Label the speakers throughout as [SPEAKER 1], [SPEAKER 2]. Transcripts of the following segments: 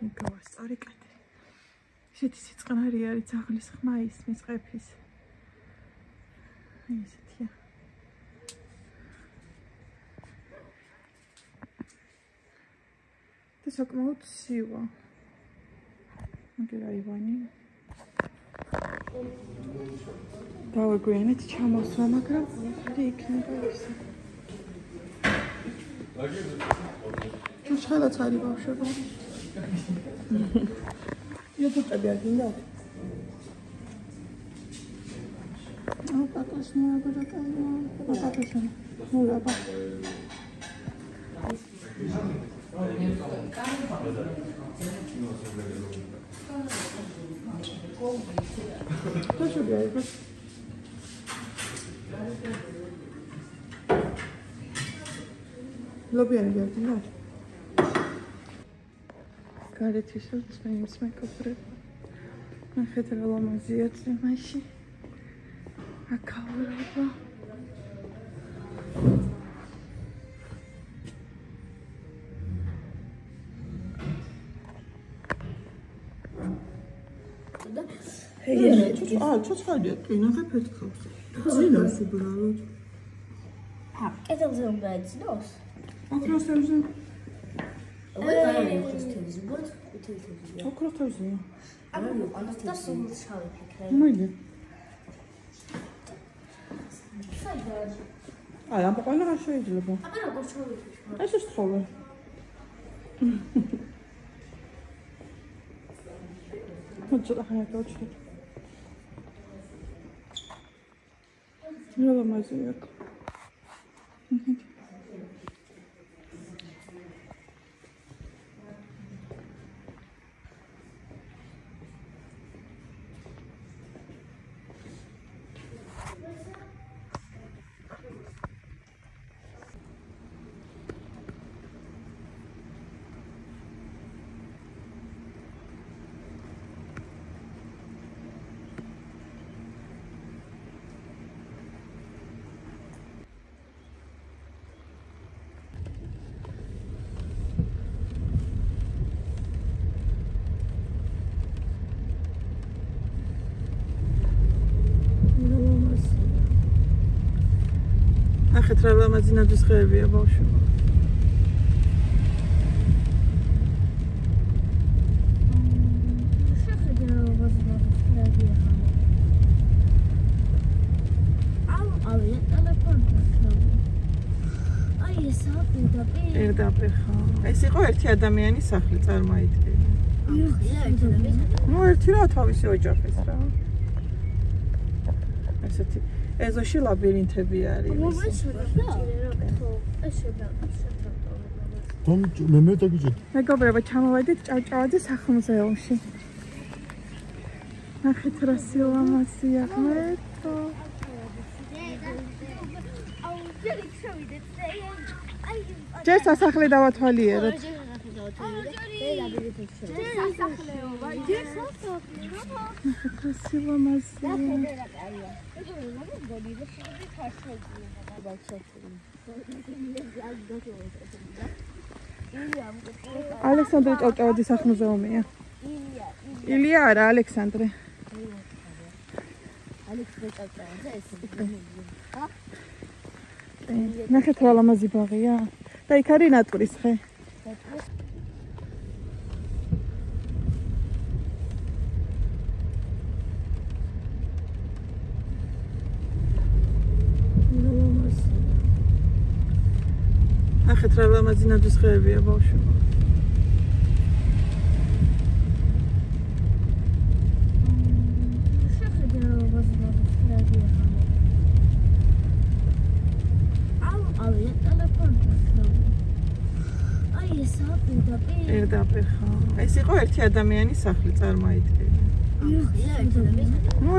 [SPEAKER 1] მიგავა სწორი კადრი. ისეთი სიწყნარი არის ძაღლის ხმა ისმის ყეფის. აი ესეთია. და საკმაოდ ცივა. მაგერა ივანი. დავაგვიანეთ ჩამოსვა, მაგრამ ყველაფერი იქნება ისე. ჩუჩხელაც არის ბავშვებო. იუტუბები არ გინდათ? პატას მოაბერა კაიმა. პატასა. მოლაბა. ლობიანი გერდინათ? გარეთ ისევ წვიმის მეკობრება. ნახეთ რა ლამაზია წვიმაში. აკავრება. ჩოცხალია, ნახე ფეთქავს. ძინავს უბრალოდ.
[SPEAKER 2] კეთილზე უნდა ეცნოს?
[SPEAKER 1] ოქროსთევზი.
[SPEAKER 2] ოქროსთევზი.
[SPEAKER 1] ოქროსთევზია.
[SPEAKER 2] და სულ შავი ფიქრე.
[SPEAKER 1] მოიგე. ამ ყველა რა შეიძლება?
[SPEAKER 2] აბა როგორ შავი ფიქრე?
[SPEAKER 1] ეს ის ხოლმე. მოწოდა ხარ გავჩი. რა ლამაზია. ახეთ რა ლამაზი ნაძვისხეებია ბავშვებო.
[SPEAKER 2] შეხედე რა ლამაზი ნაძვისხეებია. ავია ტელეფონი. აი ეს აპირდაპირ.
[SPEAKER 1] პირდაპირ ხო. ეს იყო ერთი ადამიანის სახლი წარმოიდგინე. ერთი რა თავისი ოჯახის რა. ესეთი ეზოში ლაბირინთები არის.
[SPEAKER 3] მე დაგიჭირ.
[SPEAKER 1] მეგობრებო, ჩამოვედით ჭავჭავაძის სახლ-მუზეუმში. ნახეთ რა სილამაზია ღმერთო. ჯერ სასახლე დავათვალიეროთ. რა სილამაზია. ალექსანდრე ჭავჭავაძის სახლ-მუზეუმია. ილია არა, ალექსანდრე. ნახეთ რა ლამაზი ბაღია. და იქ არის ნატურის ხე. ახეთ რა ლამაზი ნაძვისხეებია ბავშვებო.
[SPEAKER 2] შეხედე რა ლამაზი ნაძვისხეებია. ავია ტელეფონი. აი ეს აპირდაპირ.
[SPEAKER 1] პირდაპირ ხო. ეს იყო ერთი ადამიანის სახლი წარმოიდგინე.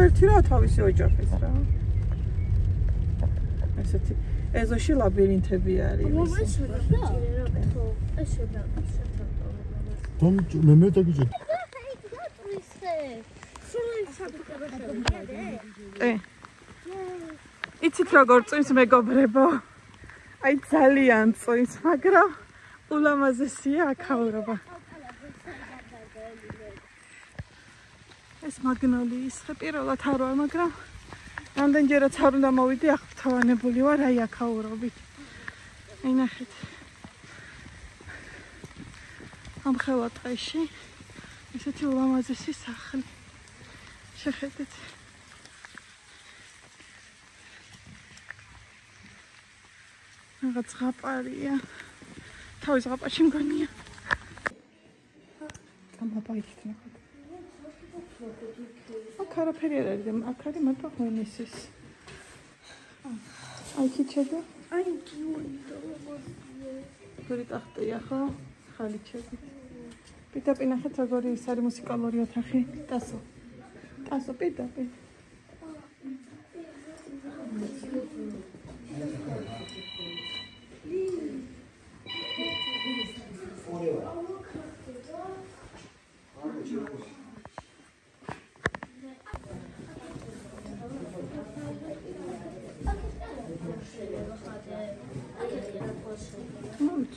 [SPEAKER 1] ერთი რა თავისი ოჯახის რა. ესეთი ეზოში ლაბირინთები არის.
[SPEAKER 3] მე დაგიჭირ.
[SPEAKER 1] იცით როგორ წვიმს მეგობრებო? აი ძალიან წვიმს, მაგრამ ულამაზესია აქაურობა. ეს მაგნოლიის ხე პირველად არ ვარ, მაგრამ რამდენჯერაც არ უნდა მოვიდი, აღფრთოვანებული ვარ აი აქაურობით. აი ნახეთ. ამ ხელა ტყეში ესეთი ულამაზესი სახლი. შეხედეთ. რაღაც ზღაპარია. თავის ზღაპარში მგონია. ამბა იქით ნახეთ. აქ არაფერი არ არის, აქ არის მარტო ღვინისის. აი ქიჩები.
[SPEAKER 2] აი გიუნდა ლამაზია.
[SPEAKER 1] როგორი ტახტია ხო? ხალიჩები. პიტაპი ნახეთ როგორი ის არის მუსიკალური ოთახი. ტასო. ტასო პიტაპი.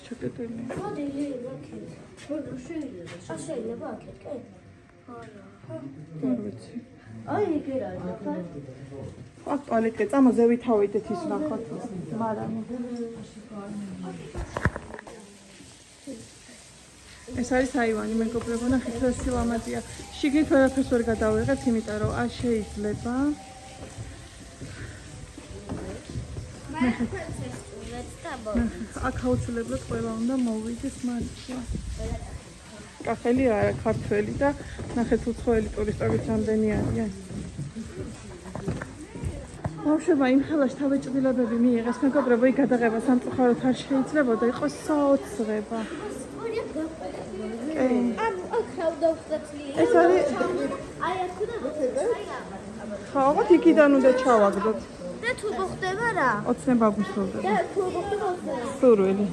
[SPEAKER 1] ჩაკეტილი.
[SPEAKER 2] შეიძლება აქეთ, კი?
[SPEAKER 1] არ ვიცი.
[SPEAKER 2] აი ეგ არის ხა?
[SPEAKER 1] აქ ტუალეტი წამოზე ვითავიდეთ ის ნახოთ. მარანი. ეს არის აივანი, მეგობრებო, ნახეთ რა სილამაზია. შიგნით ვერაფერს ვერ გადავიღებთ, იმიტომ რომ არ შეიძლება. აქ აუცილებლად ყველა უნდა მოვიდეს მათში. კახელი არა, ქართველი და ნახეთ უცხოელი ტურისტებიც რამდენი არიან. ბავშვებმა იმ ხელაში თავეჭდილებები მიიღეს, მეგობრებო, იქ გადაღება სამწუხაროდ არ შეიძლებოდა, იყოს საოცრება. ეს არის
[SPEAKER 2] აი აქ უნდა მოხდეს.
[SPEAKER 1] ხავთ იქიდან უნდა ჩავაგდოთ.
[SPEAKER 2] და თუ მოხდება რა?
[SPEAKER 1] ოცნება გვისურვდება.
[SPEAKER 2] და თუ მოხდება
[SPEAKER 1] სურვილი.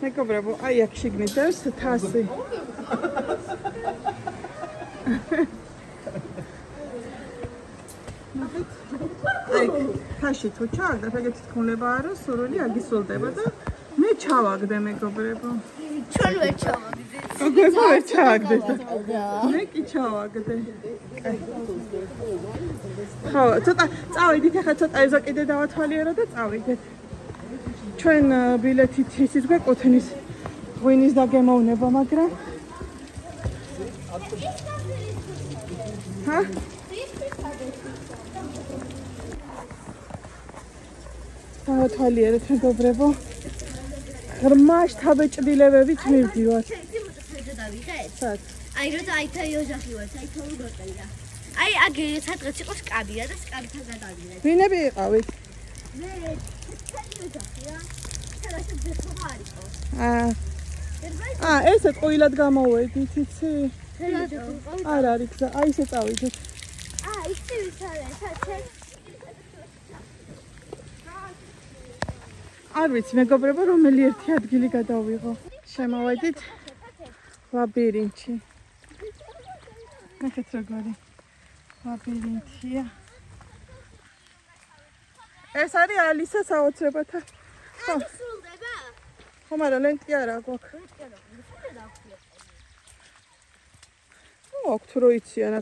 [SPEAKER 1] მეგობრებო, აი აქ შიგნით დევს თასი. აი თაში თუ ჩავაგდეთ, ეგეთი თქმულება არა, სურვილი აგისულდება და მე ჩავაგდე, მეგობრებო.
[SPEAKER 2] ჩვენ ვერ ჩავაგდეთ.
[SPEAKER 1] გოგოებო ვერ ჩავაგდეთ. მე კი ჩავაგდე. ხო, ცოტა წავიდით, ახლა ცოტა ეზო კიდე დავათვალიერო და წავიდეთ. ჩვენ ბილეთით ისიც გვეკუთვნის ღვინის დაგემოვნება, მაგრამ ჰა? დავათვალიერეთ, მეგობრებო. ღრმა შთაბეჭდილებებით მივდივართ. სად?
[SPEAKER 2] აი როცა აითა ოჯახი ვარ, აითა გოწელდა. აი აგ სადღაც იყო სკაბია და სკაბთან გადავიდე.
[SPEAKER 1] ვინები იყავით?
[SPEAKER 2] მე ცელი ოჯახია. სადაც ძეთობა არ იყო.
[SPEAKER 1] ესე ყოილად გამოვედით, იცი?
[SPEAKER 2] თელაჯო.
[SPEAKER 1] არ არის გზა, აი ესე წავიდეთ.
[SPEAKER 2] იცი ვის არის? საჩე.
[SPEAKER 1] არ ვიცი, მეგობრებო, რომელი ერთი ადგილი გადავიღო. შემოვედით ლაბირინთში. ნახეთ როგორი ლაბირინთია. ეს არის ალისა საოცრებათა. ხო,
[SPEAKER 2] სრულდება?
[SPEAKER 1] ხო, მაგრამ ლენტი არა გვაქვს.
[SPEAKER 2] ვიწყერა, ვიწყერა.
[SPEAKER 1] აქვს რო იციან.